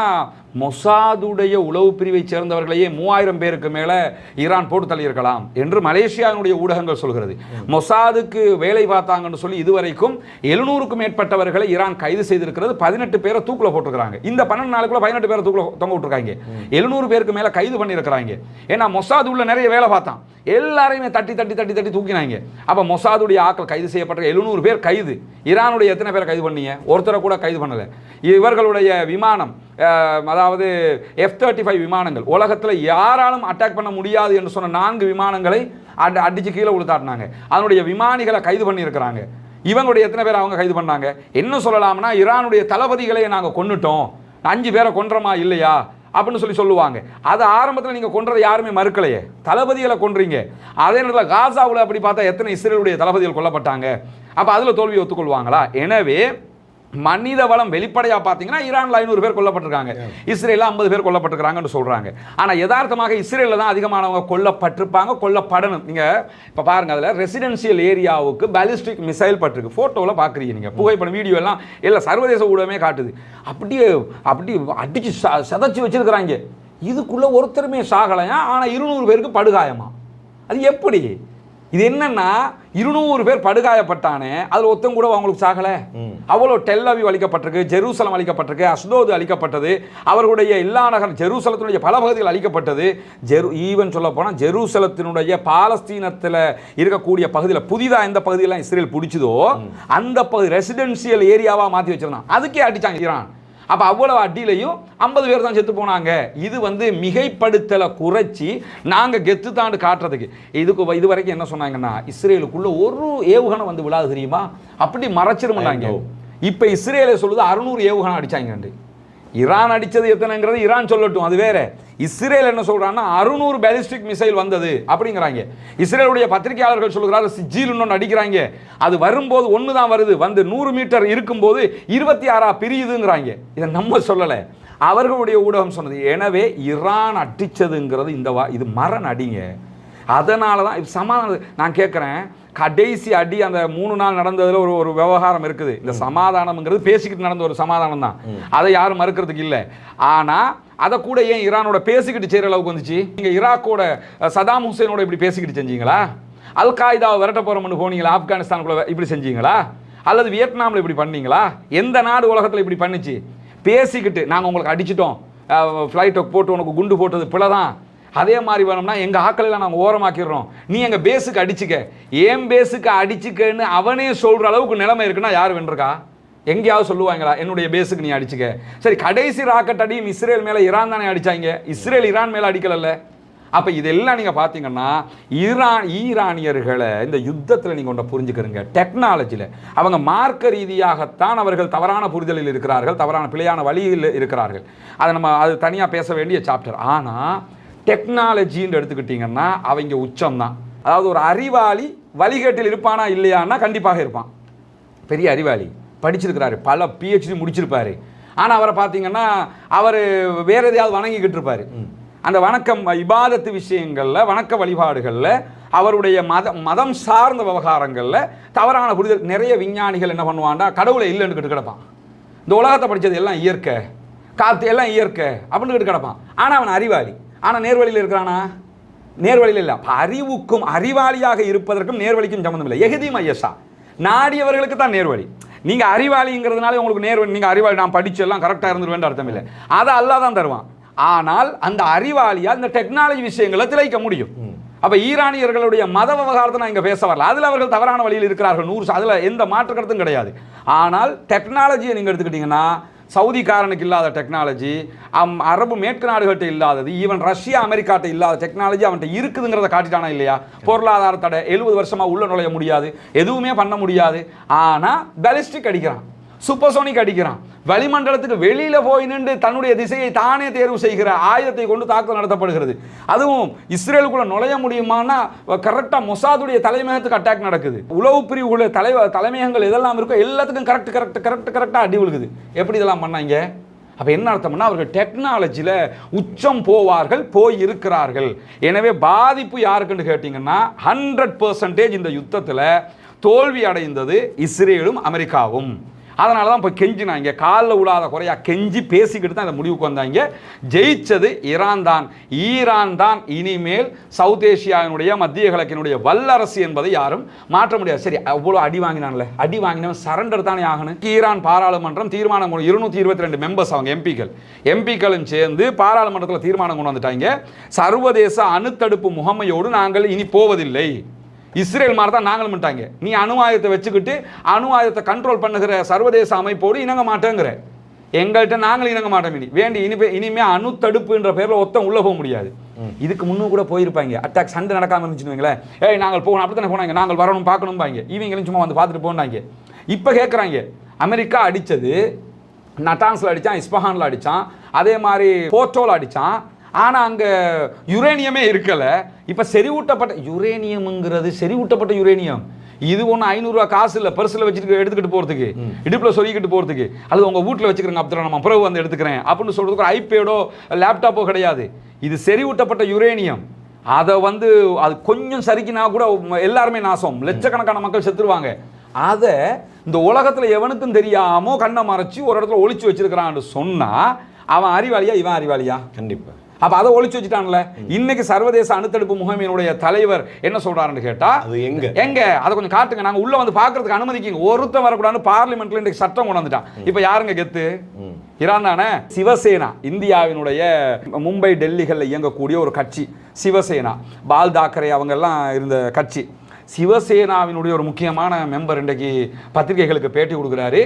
மொசாதுடைய உளவு பிரிவை சேர்ந்தவர்களையே 3000 பேருக்கு மேலே ஈரான் போட்டு தள்ளியிருக்கலாம் என்று மலேசியாவினுடைய ஊடகங்கள் சொல்கிறது. மொசாதுக்கு வேலை பார்த்தாங்கன்னு சொல்லி இதுவரைக்கும் 700க்கும் மேற்பட்டவர்களை ஈரான் கைது செய்திருக்கிறது. 18 பேரை தூக்கில் போட்டிருக்கிறாங்க. இந்த 12 நாளுக்குள்ள 18 பேரை தூக்கில் தொங்க விட்டுருக்காங்க. 700 பேருக்கு மேலே கைது பண்ணியிருக்கிறாங்க. ஏன்னா மொசாது உள்ள நிறைய வேலை பார்த்தான், எல்லாரையுமே தட்டி தட்டி தட்டி தட்டி தூக்கினாங்க. அப்போ மொசாதுடைய ஆக்கள் கைது செய்யப்பட்ட 700 பேர் கைது. ஈரானுடைய எத்தனை பேரை கைது பண்ணீங்க? ஒருத்தரை கூட கைது பண்ணலை. இவர்களுடைய விமானம், அதாவது F-35 விமானங்கள், உலகத்தில் யாராலும் அட்டாக் பண்ண முடியாது என்று சொன்ன 4 விமானங்களை அடிச்சு கீழே உளுத்தாட்டினாங்க. அதனுடைய விமானிகளை கைது பண்ணியிருக்கிறாங்க. இவங்களுடைய எத்தனை பேர் அவங்க கைது பண்ணாங்க? என்ன சொல்லலாம்னா, ஈரானுடைய தளபதிகளை நாங்கள் கொன்னுட்டோம், 5 பேரை கொன்றமா இல்லையா அப்படின்னு சொல்லுவாங்க. அது ஆரம்பத்தில் நீங்கள் கொன்றதை யாருமே மறுக்கலையே, தளபதிகளை கொன்றீங்க. அதே நேரத்தில் காசாவில் அப்படி பார்த்தா எத்தனை இஸ்ரேலுடைய தளபதிகள் கொல்லப்பட்டாங்க? அப்போ அதில் தோல்வியை ஒத்துக்கொள்வாங்களா? எனவே மனித வளம் வெளிப்படையாக பார்த்தீங்கன்னா ஈரானில் 500 பேர் கொல்லப்பட்டிருக்காங்க, இஸ்ரேலில் 50 பேர் கொல்லப்பட்டிருக்காங்கன்னு சொல்கிறாங்க. ஆனால் யதார்த்தமாக இஸ்ரேலில் தான் அதிகமானவங்க கொல்லப்பட்டிருப்பாங்க, கொல்லப்படணும். நீங்கள் இப்போ பாருங்கள், அதில் ரெசிடென்சியல் ஏரியாவுக்கு பாலிஸ்டிக் மிசைல் பட்டிருக்கு. ஃபோட்டோவில் பார்க்குறீங்க நீங்கள், புகைப்படம் வீடியோ எல்லாம் எல்லாம் சர்வதேச ஊடகமே காட்டுது. அப்படியே அடித்து சதைச்சி வச்சிருக்கிறாங்க. இதுக்குள்ளே ஒருத்தருமே சாகலையா, ஆனால் 200 பேருக்கு படுகாயமா? அது எப்படி? இது என்னன்னா, 200 பேர் படுகாயப்பட்டானே, அதில் ஒருத்தம் கூட அவங்களுக்கு சாகலை. அவ்வளோ டெல் அவிவ் அளிக்கப்பட்டிருக்கு, ஜெருசலம் அளிக்கப்பட்டிருக்கு, அஸ்தோது அளிக்கப்பட்டது, அவர்களுடைய எல்லா நகரம், ஜெருசலத்தினுடைய பல பகுதிகள் அளிக்கப்பட்டது. ஈவன் சொல்ல போனால் ஜெருசலத்தினுடைய பாலஸ்தீனத்தில் இருக்கக்கூடிய பகுதியில் புதிதாக எந்த பகுதியெல்லாம் இஸ்ரேல் பிடிச்சதோ அந்த பகுதி ரெசிடென்சியல் ஏரியாவாக மாற்றி வச்சிருந்தாங்க. அதுக்கே அடித்தாங்க ஈரான். அப்போ அவ்வளவு அடியிலையும் 50 பேர் தான் செத்து போனாங்க. இது மிகைப்படுத்தலை குறைச்சி நாங்கள் கெத்து தாண்டு காட்டுறதுக்கு. இது வரைக்கும் என்ன சொன்னாங்கன்னா, இஸ்ரேலுக்குள்ள ஒரு ஏவுகணை வந்து விழாது தெரியுமா, அப்படி மறைச்சிருமாங்க. இப்போ இஸ்ரேலை சொல்லுது 600 ஏவுகணை அடிச்சாங்க. ஈரான் அடித்தது எத்தனைங்கிறது ஈரான் சொல்லட்டும், அது வேற. இஸ்ரேல் என்ன சொல்றான்னா 600 பாலிஸ்டிக் மிசைல் வந்தது அப்படிங்கிறாங்க. இஸ்ரேலுடைய பத்திரிகையாளர்கள் சொல்கிறாரு சிஜில் இன்னொன்று அடிக்கிறாங்க, அது வரும்போது ஒன்று தான் வருது, வந்து 100 மீட்டர் இருக்கும்போது 26 பிரியுதுங்கிறாங்க. இதை நம்ம சொல்லலை, அவர்களுடைய ஊடகம் சொன்னது. எனவே ஈரான் அடித்ததுங்கிறது இது மரண அடிங்க. அதனால தான் சமாதானம். நான் கேட்குறேன், கடைசி அடி அந்த 3 நாள் நடந்ததில் ஒரு விவகாரம் இருக்குது. இந்த சமாதானம்ங்கிறது பேசிக்கிட்டு நடந்த ஒரு சமாதானம் தான், அதை யாரும் மறுக்கிறதுக்கு இல்லை. ஆனால் அதை கூட ஏன் ஈரானோட பேசிக்கிட்டு செய்கிற அளவுக்கு வந்துச்சு? நீங்கள் ஈராக்கோட சதாம் ஹுசேனோட இப்படி பேசிக்கிட்டு செஞ்சீங்களா? அல் காய்தாவை விரட்ட போகிறோம்னு போனீங்களா? ஆப்கானிஸ்தானுக்குள்ள இப்படி செஞ்சீங்களா? அல்லது வியட்நாமில் இப்படி பண்ணீங்களா? எந்த நாடு உலகத்தில் இப்படி பண்ணிச்சு? பேசிக்கிட்டு நாங்கள் உங்களுக்கு அடிச்சிட்டோம், ஃப்ளைட்டை போட்டு உனக்கு குண்டு போட்டது பிள்ளை தான், அதே மாதிரி வேணும்னா எங்கள் ஆக்களெல்லாம் நாங்கள் ஓரமாக்கிடுறோம், நீ எங்கள் பேஸுக்கு அடிச்சுக்க, ஏன் பேஸுக்கு அடிச்சுக்கன்னு அவனே சொல்கிற அளவுக்கு நிலைமை இருக்குன்னா யார் வென்றிருக்கா? எங்கேயாவது சொல்லுவாங்களா என்னுடைய பேஸுக்கு நீ அடிச்சுக்க? சரி, கடைசி ராக்கெட் அடியும் இஸ்ரேல் மேலே ஈரான் தானே அடித்தாங்க, இஸ்ரேல் ஈரான் மேலே அடிக்கலல்ல. அப்போ இதெல்லாம் நீங்கள் பார்த்தீங்கன்னா ஈரானியர்களை இந்த யுத்தத்தில் நீங்கள் ஒன்றை புரிஞ்சுக்கிறீங்க, டெக்னாலஜியில் அவங்க மார்க்க ரீதியாகத்தான் அவர்கள் தவறான புரிதலில் இருக்கிறார்கள், தவறான பிழையான வழியில் இருக்கிறார்கள். அது தனியாக பேச வேண்டிய சாப்டர். ஆனால் டெக்னாலஜின்னு எடுத்துக்கிட்டிங்கன்னா அவங்க உச்சம்தான். அதாவது ஒரு அறிவாளி வழிகேட்டில் இருப்பானா இல்லையான்னா கண்டிப்பாக இருப்பான். பெரிய அறிவாளி, படிச்சிருக்கிறாரு, பல PhD முடிச்சிருப்பாரு. ஆனால் அவரை பார்த்தீங்கன்னா அவர் வேற எதையாவது வணங்கிக்கிட்டு இருப்பார். அந்த வணக்கம் இபாதத்து விஷயங்களில், வணக்க வழிபாடுகளில், அவருடைய மதம் சார்ந்த விவகாரங்களில் தவறான புரிதல். நிறைய விஞ்ஞானிகள் என்ன பண்ணுவான்டா, கடவுளை இல்லைன்னு கிடப்பான். இந்த உலகத்தை படித்தது எல்லாம் இயற்கை, காற்று எல்லாம் இயற்கை அப்படின்னு கிடப்பான். ஆனால் அவன் அறிவாளி. ஆனால் நேர்வழியில் இருக்கிறானா? நேர்வழியில் இல்லை. அறிவுக்கும் அறிவாளியாக இருப்பதற்கும் நேர்வழிக்கும் சம்மந்தம் இல்லை. எஹதி மையசா, நாடியவர்களுக்கு தான் நேர்வழி. நீங்கள் அறிவாளிங்கிறதுனால உங்களுக்கு நேர்வழி, நீங்கள் அறிவாளி நான் படிச்சு எல்லாம் கரெக்டாக இருந்துருவேன் அர்த்தம் இல்லை. அதை அல்லாஹ் தான் தருவான். ஆனால் அந்த அறிவாளியால் இந்த டெக்னாலஜி விஷயங்களை திளைக்க முடியும். அப்போ ஈரானியர்களுடைய மத விவகாரத்தை நான் இங்கே பேச வரல, அதில் அவர்கள் தவறான வழியில் இருக்கிறார்கள் 100, அதில் எந்த மாற்று கருத்தும் கிடையாது. ஆனால் டெக்னாலஜியை நீங்கள் எடுத்துக்கிட்டிங்கன்னா சவுதிக்காரனுக்கு இல்லாத டெக்னாலஜி, அரபு மேற்கு நாடுகள்கிட்ட இல்லாதது, ஈவன் ரஷ்யா அமெரிக்காட்ட இல்லாத டெக்னாலஜி அவன்கிட்ட இருக்குதுங்கிறத காட்டிட்டானா இல்லையா? பொருளாதார தடை, 70 வருஷமாக உள்ள நுழைய முடியாது, எதுவுமே பண்ண முடியாது. ஆனால் பாலிஸ்டிக் அடிக்கிறான், சூப்பர்சோனிக் அடிக்கிறான், வளிமண்டலத்துக்கு வெளியில் போய் நின்று தன்னுடைய திசையை தானே தேர்வு செய்கிற ஆயுதத்தை கொண்டு தாக்குதல் நடத்தப்படுகிறது. அதுவும் இஸ்ரேலுக்குள்ள நுழைய முடியுமானா கரெக்டாக மொசாதுடைய தலைமையகத்துக்கு அட்டாக் நடக்குது. உளவு பிரிவுக்குள்ள தலைமையகங்கள் எதெல்லாம் இருக்கோ எல்லாத்துக்கும் கரெக்டாக அடி விழுகுது. எப்படி இதெல்லாம் பண்ணாங்க? அப்போ என்ன அர்த்தம்னா அவர்கள் டெக்னாலஜியில் உச்சம் போவார்கள், போய் இருக்கிறார்கள். எனவே பாதிப்பு யாருக்குன்னு கேட்டிங்கன்னா 100% இந்த யுத்தத்தில் தோல்வி அடைந்தது இஸ்ரேலும் அமெரிக்காவும். அதனால தான் இப்போ கெஞ்சினாங்க, காலில் விழாத குறையா கெஞ்சி பேசிக்கிட்டு தான் இந்த முடிவுக்கு வந்தாங்க. ஜெயிச்சது ஈரான் தான். ஈரான் தான் இனிமேல் சவுத் ஏசியாவினுடைய மத்திய கிழக்கினுடைய வல்லரசு என்பதை யாரும் மாற்ற முடியாது. சரி, அவ்வளோ அடி வாங்கினான்ல, அடி வாங்கினவன் சரண்டர் தானே ஆகணும். ஈரான் பாராளுமன்றம் தீர்மானம் 222 மெம்பர்ஸ், அவங்க எம்பிக்களும் சேர்ந்து பாராளுமன்றத்தில் தீர்மானம் கொண்டு வந்துட்டாங்க. சர்வதேச அணுத்தடுப்பு முகமையோடு நாங்கள் இனி போவதில்லை. இஸ்ரேல் மாதிரி தான் நாங்களும் பண்ணிட்டாங்க. நீ அணு ஆயுதத்தை வச்சுக்கிட்டு அணு ஆயுதத்தை கண்ட்ரோல் பண்ணுகிற சர்வதேச அமைப்போடு இணங்க மாட்டேங்கிற, எங்கள்கிட்ட நாங்களும் இணங்க மாட்டோம். இனிமே அணு தடுப்புன்ற பேரில் ஒருத்தன் உள்ள போக முடியாது. இதுக்கு முன்னும் கூட போயிருப்பாங்க, அட்டாக் சண்டை நடக்காம இருந்துச்சுன்னு வைங்களேன், ஏய் நாங்கள் போகணும், அப்படி தானே போனாங்க, நாங்கள் வரணும் பார்க்கணும் பாங்க, இவங்களும் சும்மா வந்து பார்த்துட்டு போனாங்க. இப்போ கேட்குறாங்க, அமெரிக்கா அடித்தது நட்டான்ஸில் அடித்தான், இஸ்பஹானில் அடித்தான், அதே மாதிரி போர்ட்டோவில் அடித்தான். ஆனால் அங்கே யுரேனியமே இருக்கலை. இப்போ செறிவூட்டப்பட்ட யுரேனியம்ங்கிறது, செறிவூட்டப்பட்ட யுரேனியம் இது ஒன்று 500 ரூபா காசு இல்லை, பர்ஸில் வச்சுட்டு எடுத்துக்கிட்டு போகிறதுக்கு, இடுப்பில் சொருகிக்கிட்டு போகிறதுக்கு, அது உங்கள் வீட்டில் வச்சுக்கிறேங்க, அப்புறம் நம்ம பிறகு வந்து எடுத்துக்கிறேன் அப்படின்னு சொல்கிறதுக்கு ஒரு ஐபேடோ லேப்டாப்போ கிடையாது. இது செறிவூட்டப்பட்ட யுரேனியம். அதை வந்து அது கொஞ்சம் சரிக்கினா கூட எல்லாருமே நாசம், லட்சக்கணக்கான மக்கள் செத்துருவாங்க. அதை இந்த உலகத்தில் எவனுக்கும் தெரியாமோ கண்ணை மறைச்சி ஒரு இடத்துல ஒளிச்சு வச்சிருக்கிறான்னு சொன்னால் அவன் அறிவாளியா, இவன் அறிவாளியா? கண்டிப்பாக. அப்ப அதை ஒளிச்சு வச்சுட்டான்ல. இன்னைக்கு சர்வதேச அணுத்தடுப்பு முகமையினுடைய தலைவர் என்ன சொல்றாருன்னு கேட்டா, எங்க அதை கொஞ்சம் காட்டுங்க, நாங்க உள்ள வந்து பாக்குறதுக்கு அனுமதிக்குங்க, ஒருத்தன் வரக்கூடாதுன்னு பார்லிமெண்ட்ல இன்றைக்கு சட்டம் கொண்டு வந்துட்டான். இப்ப யாருங்க கெத்து? ஈரான் தானே. சிவசேனா, இந்தியாவினுடைய மும்பை டெல்லிகளில் இயங்கக்கூடிய ஒரு கட்சி சிவசேனா, பால் தாக்கரே அவங்க எல்லாம் இருந்த கட்சி. சிவசேனாவினுடைய ஒரு முக்கியமான மெம்பர் இன்றைக்கு பத்திரிகைகளுக்கு பேட்டி கொடுக்குறாரு.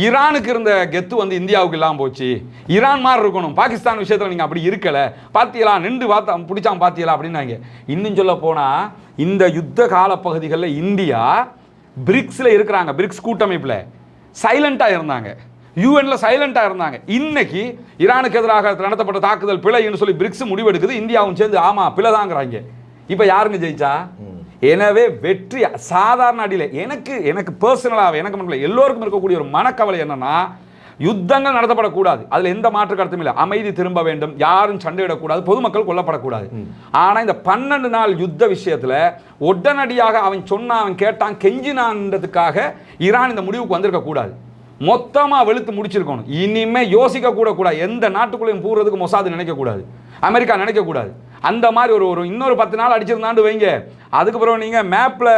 ஈரானுக்கு இருந்த கெத்து வந்து இந்தியாவுக்கு இல்லாமல் போச்சு, ஈரான் மாதிரி இருக்கணும், பாகிஸ்தான் விஷயத்தில் நீங்கள் அப்படி இருக்கலை, பார்த்தீங்களா நின்று பார்த்தா பிடிச்சாம பார்த்தீங்களா அப்படின்னாங்க. இன்னும் சொல்ல போனால் இந்த யுத்த காலப்பகுதிகளில் இந்தியா பிரிக்ஸில் இருக்கிறாங்க, பிரிக்ஸ் கூட்டமைப்பில் சைலண்ட்டாக இருந்தாங்க, யூஎன்ல சைலண்டாக இருந்தாங்க. இன்னைக்கு ஈரானுக்கு எதிராக நடத்தப்பட்ட தாக்குதல் பிழைன்னு சொல்லி பிரிக்ஸ் முடிவெடுக்குது, இந்தியாவும் சேர்ந்து ஆமாம் பிழை தாங்கிறாங்க. இப்போ யாருங்க ஜெயிச்சா? எனவே வெற்றி சாதாரண அடியில் எனக்கு பர்சனலாக எனக்கு மட்டும் இல்லை, எல்லோருக்கும் இருக்கக்கூடிய ஒரு மனக்கவலை என்னன்னா, யுத்தங்கள் நடத்தப்படக்கூடாது, அதில் எந்த மாற்று கருத்தும் இல்லை, அமைதி திரும்ப வேண்டும், யாரும் சண்டையிடக்கூடாது, பொதுமக்கள் கொல்லப்படக்கூடாது. ஆனால் இந்த 12 நாள் யுத்த விஷயத்தில் உடனடியாக அவன் சொன்னான், அவன் கேட்டான், கெஞ்சினான்றதுக்காக ஈரான் இந்த முடிவுக்கு வந்திருக்க கூடாது. மொத்தமாக வெளுத்து முடிச்சிருக்கணும். இனிமே யோசிக்க கூடாது, எந்த நாட்டுக்குள்ளேயும் போகிறதுக்கு மொசாது நினைக்கக்கூடாது, அமெரிக்கா நினைக்கக்கூடாது. அந்த மாதிரி ஒரு இன்னொரு 10 நாள் அடிச்சிருந்தாண்டு வைங்க, அதுக்கப்புறம் நீங்கள் மேப்பில்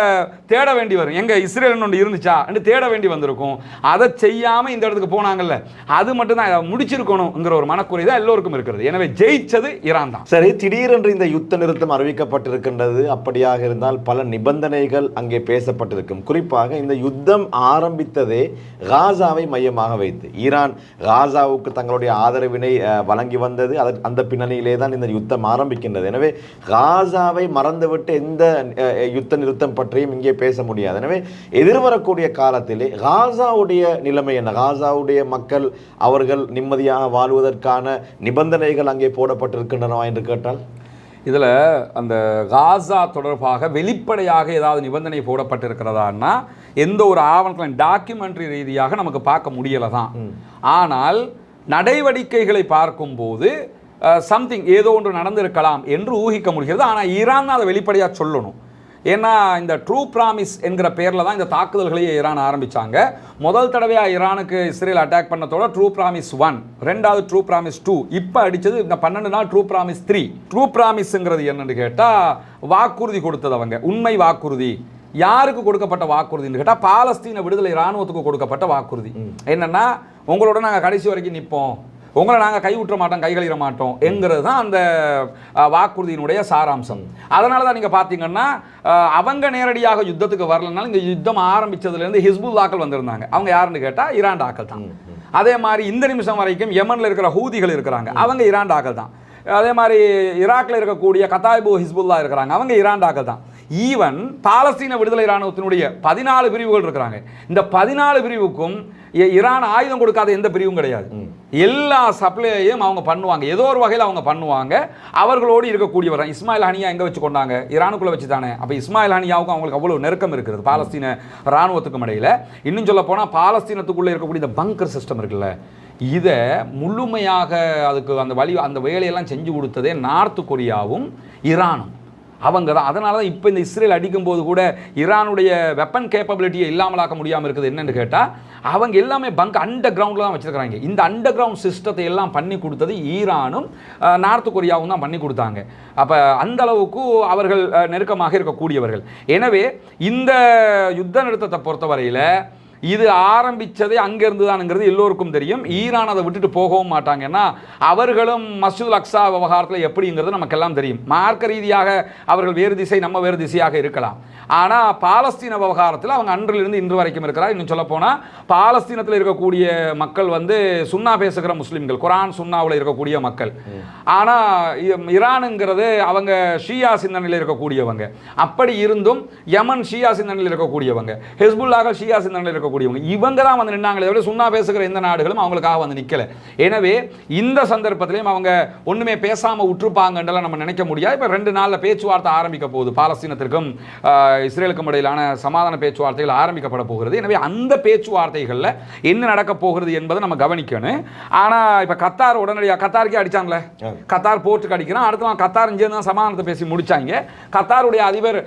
தேட வேண்டி வரும், எங்கே இஸ்ரேல் ஒன்று இருந்துச்சா தேட வேண்டி வந்திருக்கும். அதை செய்யாமல் இந்த இடத்துக்கு போனாங்கல்ல, அது மட்டும்தான் முடிச்சிருக்கணுங்கிற ஒரு மனக்குறை தான் எல்லோருக்கும் இருக்கிறது. எனவே ஜெயிச்சது ஈரான் தான். சரி, திடீரென்று இந்த யுத்த நிறுத்தம் அறிவிக்கப்பட்டிருக்கின்றது. அப்படியாக இருந்தால் பல நிபந்தனைகள் அங்கே பேசப்பட்டிருக்கும். குறிப்பாக இந்த யுத்தம் ஆரம்பித்ததே காசாவை மையமாக வைத்து. ஈரான் காசாவுக்கு தங்களுடைய ஆதரவினை வழங்கி வந்தது, அந்த பின்னணியிலே தான் இந்த யுத்தம் ஆரம்பிக்கின்றது. எனவே காசாவை மறந்துவிட்டு எந்த யுத்த நிறுத்தம் பற்றியும் இங்கே பேச முடியாது. எனவே எதிர்வரக்கூடிய காலத்திலே காசாவுடைய நிலைமை என்ன? காசாவுடைய மக்கள் அவர்கள் நிம்மதியாக வாழ்வதற்கான நிபந்தனைகள் அங்கே போடப்பட்டிருக்கின்றனவா என்று கேட்டால், இதில் அந்த காசா தொடர்பாக வெளிப்படையாக ஏதாவது நிபந்தனை போடப்பட்டிருக்கிறதான்னா எந்த ஒரு ஆவணத்திலும் டாக்குமெண்ட்ரி ரீதியாக நமக்கு பார்க்க முடியலை தான். ஆனால் நடவடிக்கைகளை பார்க்கும்போது சம்திங் ஏதோ ஒன்று நடந்திருக்கலாம் என்று ஊகிக்க முடிகிறது. ஆனால் ஈரான் அதை வெளிப்படையாக சொல்லணும். ஏன்னா இந்த ட்ரூ ப்ராமிஸ் என்கிற பேரில் தான் இந்த தாக்குதல்களையே ஈரான் ஆரம்பித்தாங்க. முதல் தடவையாக ஈரானுக்கு இஸ்ரேல் அட்டாக் பண்ணதோட ட்ரூ ப்ராமிஸ் 1, ரெண்டாவது ட்ரூ ப்ராமிஸ் 2, இப்போ அடித்தது இந்த 12 நாள் ட்ரூ ப்ராமிஸ் 3. ட்ரூ ப்ராமிஸ்ங்கிறது என்னன்னு கேட்டால் வாக்குறுதி கொடுத்தது. அவங்க உண்மை வாக்குறுதி. யாருக்கு கொடுக்கப்பட்ட வாக்குறுதின்னு கேட்டால் பாலஸ்தீன விடுதலை இராணுவத்துக்கு கொடுக்கப்பட்ட வாக்குறுதி. என்னென்னா, உங்களோட நாங்கள் கடைசி வரைக்கும் நிற்போம், உங்களை நாங்கள் கைவிட்ட மாட்டோம், கைகளிட மாட்டோம் என்கிறது தான் அந்த வாக்குறுதியினுடைய சாராம்சம். அதனால தான் நீங்கள் பார்த்தீங்கன்னா அவங்க நேரடியாக யுத்தத்துக்கு வரலனாலும் இந்த யுத்தம் ஆரம்பித்ததுலேருந்து ஹிஸ்புல்லாக்கள் வந்திருந்தாங்க. அவங்க யாருன்னு கேட்டால் ஈரான் ஆக்கள் தான். அதே மாதிரி இந்த நிமிஷம் வரைக்கும் யமனில் இருக்கிற ஹூதிகள் இருக்கிறாங்க, அவங்க ஈரான் ஆக்கள் தான். அதே மாதிரி ஈராக்கில் இருக்கக்கூடிய கதாய்பு ஹிஸ்புல்லா இருக்கிறாங்க, அவங்க ஈரான் ஆக்கள் தான். ஈவன் பாலஸ்தீன விடுதலை இராணுவத்தினுடைய 14 பிரிவுகள் இருக்கிறாங்க. இந்த 14 பிரிவுக்கும் ஈரான் ஆயுதம் கொடுக்காத எந்த பிரிவும் கிடையாது. எல்லா சப்ளையையும் அவங்க பண்ணுவாங்க, ஏதோ ஒரு வகையில் அவங்க பண்ணுவாங்க. அவர்களோடு இருக்கக்கூடியவர் இஸ்மாயில் ஹனியா எங்கே வச்சு கொண்டாங்க? ஈரானுக்குள்ளே வச்சு தானே. அப்போ இஸ்மாயில் ஹனியாவுக்கும் அவங்களுக்கு அவ்வளோ நெருக்கம் இருக்கிறது பாலஸ்தீன இராணுவத்துக்கும் இடையில். இன்னும் சொல்ல போனால் பாலஸ்தீனத்துக்குள்ளே இருக்கக்கூடிய இந்த பங்கர் சிஸ்டம் இருக்குல்ல, இதை முழுமையாக அதுக்கு அந்த வேலையெல்லாம் செஞ்சு கொடுத்ததே நார்த் கொரியாவும் ஈரானும் அவங்க தான். அதனால தான் இப்போ இந்த இஸ்ரேல் அடிக்கும்போது கூட ஈரானுடைய வெப்பன் கேப்பபிலிட்டியை இல்லாமலாக்க முடியாமல் இருக்குது. என்னென்னு கேட்டால் அவங்க எல்லாமே பங்க் அண்டர் கிரவுண்டில் தான் வச்சுருக்காங்க. இந்த அண்டர் கிரவுண்ட் சிஸ்டத்தை எல்லாம் பண்ணி கொடுத்தது ஈரானும் நார்த் கொரியாவும் தான் பண்ணி கொடுத்தாங்க. அப்போ அந்த அளவுக்கு அவர்கள் நெருக்கமாக இருக்கக்கூடியவர்கள். எனவே இந்த யுத்த நிறுத்தத்தை பொறுத்தவரையில் இது ஆரம்பித்ததே அங்கேருந்து தானுங்கிறது எல்லோருக்கும் தெரியும். ஈரான் அதை விட்டுட்டு போகவும் மாட்டாங்க. ஏன்னா அவர்களும் மஸ்ஜிதுல் அக்ஸா விவகாரத்தில் எப்படிங்கிறது நமக்கெல்லாம் தெரியும். மார்க்க ரீதியாக அவர்கள் வேறு திசை, நம்ம வேறு திசையாக இருக்கலாம். ஆனால் பாலஸ்தீன விவகாரத்தில் அவங்க அன்றிலிருந்து இன்று வரைக்கும் இருக்கிறார். இன்னும் சொல்லப்போனால் பாலஸ்தீனத்தில் இருக்கக்கூடிய மக்கள் வந்து சுன்னா பேசுகிற முஸ்லீம்கள், குரான் சுன்னாவில் இருக்கக்கூடிய மக்கள். ஆனால் ஈரானுங்கிறது அவங்க ஷியா சிந்தனையில் இருக்கக்கூடியவங்க. அப்படி இருந்தும் யமன் ஷியா சிந்தனையில் இருக்கக்கூடியவங்க, ஹெஸ்புல்லாக ஷியா சிந்தனையில் இருக்கக்கூடியவங்க. இவங்க தான் வந்து நின்னாங்களே தவிர சுன்னா பேசுகிற எந்த நாடுகளும் அவங்களுக்காக வந்து நிற்கல. எனவே இந்த சந்தர்ப்பத்திலையும் அவங்க ஒன்றுமே பேசாமல் விட்டுருப்பாங்கன்றலாம் நம்ம நினைக்க முடியாது. இப்போ 2 நாளில் பேச்சுவார்த்தை ஆரம்பிக்க போகுது. பாலஸ்தீனத்திற்கும் இஸ்ரேலுக்கும் இடையிலான சமாதான பேச்சுவார்த்தைகள் ஆரம்பிக்கப்பட போகிறது. எனவே அந்த பேச்சுவார்த்தைகளில் என்ன நடக்க போகிறது என்பதை நம்ம கவனிக்கணும். ஆனால் இப்போ கத்தார் உடனடியாக கத்தாருக்கே அடித்தாங்களே, கத்தார் போர்ட்டுக்கு அடிக்கிறான். அடுத்த கத்தார் இங்கே தான் சமாதானத்தை பேசி முடித்தாங்க. கத்தாருடைய அதிபர்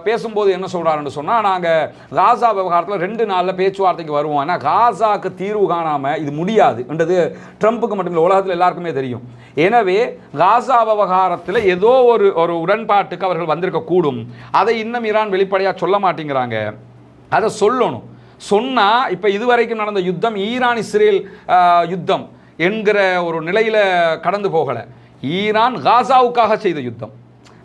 பேசும்போது என்ன சொல்கிறாருன்னு சொன்னால், நாங்கள் காசா விவகாரத்தில் 2 நாளில் பேச்சுவார்த்தைக்கு வருவோம். ஏன்னா காசாக்கு தீர்வு காணாமல் இது முடியாது என்றது ட்ரம்ப்புக்கு மட்டும் இல்லை, உலகத்தில் எல்லாருக்குமே தெரியும். எனவே காசா விவகாரத்தில் ஏதோ ஒரு உடன்பாட்டுக்கு அவர்கள் வந்திருக்க கூடும். அதை இன்னும் ஈரான் வெளிப்படையாக சொல்ல மாட்டேங்கிறாங்க. அதை சொல்லணும். சொன்னால் இப்போ இதுவரைக்கும் நடந்த யுத்தம் ஈரான் இஸ்ரேல் யுத்தம் என்கிற ஒரு நிலையில் கடந்து போகலை. ஈரான் காசாவுக்காக செய்த யுத்தம்,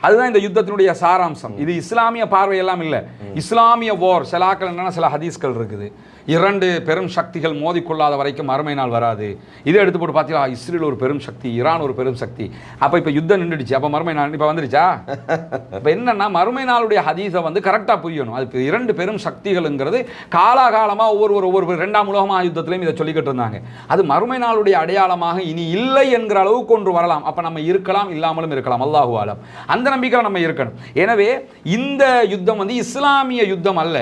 அதுதான் இந்த யுத்தத்தினுடைய சாராம்சம். இது இஸ்லாமிய பார்வையெல்லாம் இல்லை. இஸ்லாமிய வார் சிலாக்கள் என்னன்னா சில ஹதீஸ்கள் இருக்குது. 2 பெரும் சக்திகள் மோதிக்கொள்ளாத வரைக்கும் மறுமை நாள் வராது. இதை எடுத்து போட்டு பார்த்தீங்களா, இஸ்ரேல் ஒரு பெரும் சக்தி, ஈரான் ஒரு பெரும் சக்தி. அப்போ இப்போ யுத்தம் நின்றுடுச்சு, அப்போ மறுமை நாள் இப்போ வந்துடுச்சா? இப்போ என்னன்னா மறுமை நாளுடைய ஹதீஸை வந்து கரெக்டாக புரியணும். அது 2 பெரும் சக்திகள்ங்கிறது காலாகாலமாக ஒவ்வொரு 2ஆம் உலக யுத்தத்திலையும் இதை சொல்லிக்கிட்டு இருந்தாங்க. அது மறுமை நாளுடைய அடையாளமாக இனி இல்லை என்கிற அளவுக்கு ஒன்று வரலாம். அப்போ நம்ம இருக்கலாம், இல்லாமலும் இருக்கலாம், அல்லாஹு ஆலம். அந்த நம்பிக்கை நம்ம இருக்கணும். எனவே இந்த யுத்தம் வந்து இஸ்லாமிய யுத்தம் அல்ல.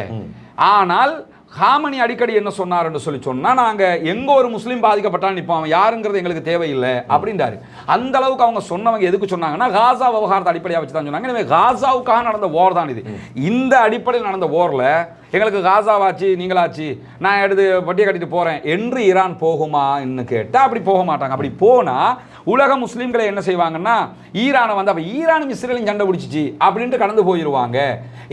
ஆனால் ஹாமனி அடிக்கடி என்ன சொன்னார் என்று சொன்னா, நாங்கள் எங்கே ஒரு முஸ்லீம் பாதிக்கப்பட்டாலும் நிற்போம், யாருங்கிறது எங்களுக்கு தேவையில்லை அப்படின்றாரு. அந்த அளவுக்கு அவங்க சொன்னவங்க எதுக்கு சொன்னாங்கன்னா காசா விவகாரத்தை அடிப்படையாக வச்சு தான் சொன்னாங்க. எனவே காசாவுக்காக நடந்த வார் தான் இது. இந்த அடிப்படையில் நடந்த வாரில் எங்களுக்கு காசாவாச்சு நீங்களாச்சு நான் எடுத்து வட்டியை கட்டிட்டு போகிறேன் என்று ஈரான் போகுமான்னு கேட்டால் அப்படி போக மாட்டாங்க. அப்படி போனால் உலக முஸ்லீம்களை என்ன செய்வாங்கன்னா, ஈரானை வந்து அப்போ ஈரானும் இஸ்ரேலையும் சண்டை பிடிச்சிச்சு அப்படின்ட்டு கடந்து போயிடுவாங்க.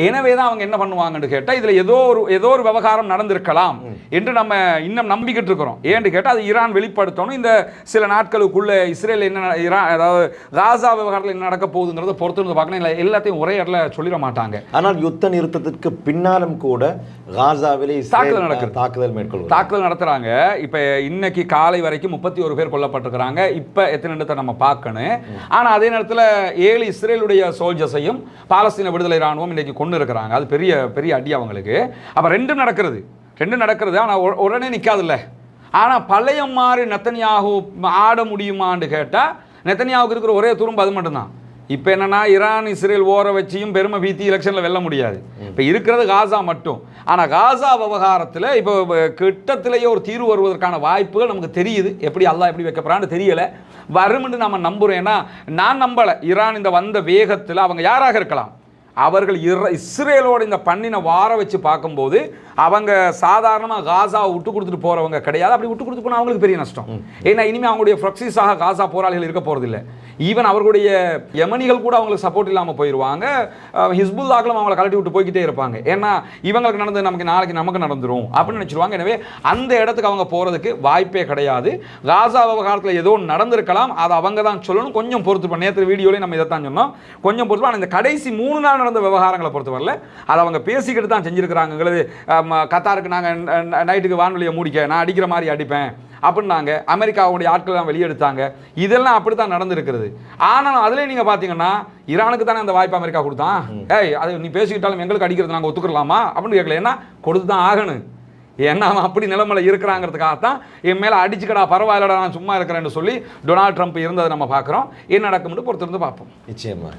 எனவே தான் அவங்க என்ன பண்ணுவாங்கன்னு கேட்டால், இதில் ஏதோ ஒரு விவகாரம் நடந்திருக்கலாம் என்று நம்ம இன்னும் நம்பிக்கிட்டு இருக்கிறோம். ஏன்னு கேட்டால் அது ஈரான் வெளிப்படுத்தணும். இந்த சில நாட்களுக்குள்ள இஸ்ரேல் என்ன ஈரான் அதாவது காசா விவகாரத்தில் என்ன நடக்க போகுதுங்கிறத பொறுத்து இருந்து பார்க்கணும். இல்லை எல்லாத்தையும் ஒரே இடத்துல சொல்லிட மாட்டாங்க. ஆனால் யுத்த நிறுத்தத்திற்கு பின்னாலும் கூட காசாவிலே தாக்குதல் நடத்துறாங்க. இப்போ இன்னைக்கு காலை வரைக்கும் 31 பேர் கொல்லப்பட்டிருக்கிறாங்க. இப்போ எத்தனை நம்ம பார்க்கணும். ஆனால் அதே நேரத்தில் 7 இஸ்ரேலுடைய சோல்ஜர்ஸையும் பாலஸ்தீன விடுதலை ராணுவம் இன்னைக்கு கொண்டு இருக்கிறாங்க. அது பெரிய அடி அவங்களுக்கு. அப்போ ரெண்டும் நடக்கிறது. ஆனால் உடனே நிற்காதுல்ல. ஆனால் பழைய மாதிரி நெத்தன்யாகு ஆட முடியுமான்னு கேட்டால், நெத்தன்யாவுக்கு இருக்கிற ஒரே துரும்பு அது மட்டும்தான். இப்போ என்னன்னா ஈரான் இஸ்ரேல் ஓர வச்சியும் பெருமை பீத்தி எலெக்ஷனில் வெல்ல முடியாது. இப்போ இருக்கிறது காசா மட்டும். ஆனால் காசா விவகாரத்தில் இப்போ கிட்டத்திலேயே ஒரு தீர்வு வருவதற்கான வாய்ப்புகள் நமக்கு தெரியுது. எப்படி அல்லாஹ் எப்படி வைக்கப்படுறான்னு தெரியலை. வரும்னு நம்ம நம்புகிறோம். ஏன்னா நான் நம்பலை. ஈரான் இந்த வந்த வேகத்தில் அவங்க யாராக இருக்கலாம், அவர்கள் இஸ்ரேலோடு இந்த பண்ணின வார வச்சு பார்க்கும்போது அவங்க சாதாரணமாக காசாவை விட்டு கொடுத்துட்டு போகிறவங்க கிடையாது. அப்படி விட்டு கொடுத்து போனால் அவங்களுக்கு பெரிய நஷ்டம். ஏன்னா இனிமேல் அவங்களுடைய ப்ராக்ஸிஸாக காசா போராளிகள் இருக்க போகிறதில்லை. ஈவன் அவர்களுடைய யமனிகள் கூட அவங்களுக்கு சப்போர்ட் இல்லாமல் போயிடுவாங்க. ஹிஸ்புல்லாக்களும் அவங்களை கலட்டி விட்டு போய்கிட்டே இருப்பாங்க. ஏன்னா இவங்களுக்கு நடந்தது நாளைக்கு நமக்கு நடந்துடும் அப்படின்னு நினச்சிருவாங்க. எனவே அந்த இடத்துக்கு அவங்க போகிறதுக்கு வாய்ப்பே கிடையாது. காசா விவகாரத்தில் ஏதோ நடந்திருக்கலாம், அதை அவங்க தான் சொல்லணும். கொஞ்சம் பொறுத்து நேற்று வீடியோலேயும் நம்ம இதை தான் சொன்னோம். கொஞ்சம் பொறுத்து. ஆனால் இந்த கடைசி 3 நாள் நடந்த விவகாரங்களை பொறுத்தவரையில் அதை அவங்க பேசிக்கிட்டு தான் செஞ்சுருக்கிறாங்கிறது. கத்தாருக்கு நாங்கள் நைட்டுக்கு வானொலியை மூடிக்க, நான் அடிக்கிற மாதிரி அடிப்பேன் அப்படின்னாங்க. அமெரிக்காவுடைய ஆட்கள் தான் வெளியெடுத்தாங்க. இதெல்லாம் அப்படி தான் நடந்திருக்கிறது. ஆனாலும் அதிலே நீங்கள் பார்த்தீங்கன்னா ஈரானுக்கு தானே அந்த வாய்ப்பு அமெரிக்கா கொடுத்தான். அது நீ பேசிக்கிட்டாலும் எங்களுக்கு அடிக்கிறது நாங்கள் ஒத்துக்கலாமா அப்படின்னு கேட்கல. ஏன்னா கொடுத்து தான் ஆகணும். ஏன்னா அப்படி நிலைமையில் இருக்கிறாங்கிறதுக்காகத்தான் என் மேலே அடிச்சுக்கடா பரவாயில்லடா நான் சும்மா இருக்கிறேன்னு சொல்லி டொனால்ட் ட்ரம்ப் இருந்ததை நம்ம பார்க்குறோம். என்ன நடக்கும்னு பொறுத்திருந்து பார்ப்போம். நிச்சயமா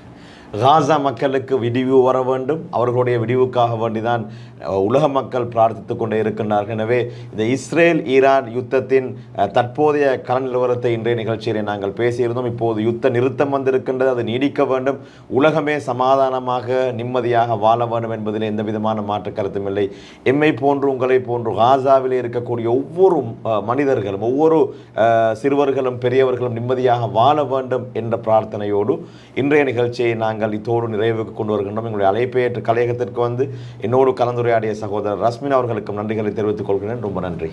காசா மக்களுக்கு விடிவு வர வேண்டும். அவர்களுடைய விடிவுக்காக வேண்டிதான் உலக மக்கள் பிரார்த்தித்து கொண்டே இருக்கின்றார்கள். எனவே இந்த இஸ்ரேல் ஈரான் யுத்தத்தின் தற்போதைய கள நிலவரத்தை இன்றைய நிகழ்ச்சியிலே நாங்கள் பேசியிருந்தோம். இப்போது யுத்த நிறுத்தம் வந்திருக்கின்றது, அது நீடிக்க வேண்டும், உலகமே சமாதானமாக நிம்மதியாக வாழ வேண்டும் என்பதில் எந்த விதமான மாற்று கருத்தும் இல்லை. எம்மை போன்று உங்களை போன்று காசாவிலே இருக்கக்கூடிய ஒவ்வொரு மனிதர்களும், ஒவ்வொரு சிறுவர்களும் பெரியவர்களும் நிம்மதியாக வாழ வேண்டும் என்ற பிரார்த்தனையோடு இன்றைய நிகழ்ச்சியை நாங்கள் இதோடு நிறைவுக்கு கொண்டு வருகின்றோம். எங்களுடைய அழைப்பை ஏற்று கலையகத்திற்கு வந்து என்னோடு கலந்துரையாடிய சகோதரர் ரஸ்மின் அவர்களுக்கும் நன்றிகளை தெரிவித்துக் கொள்கிறேன். ரொம்ப நன்றி.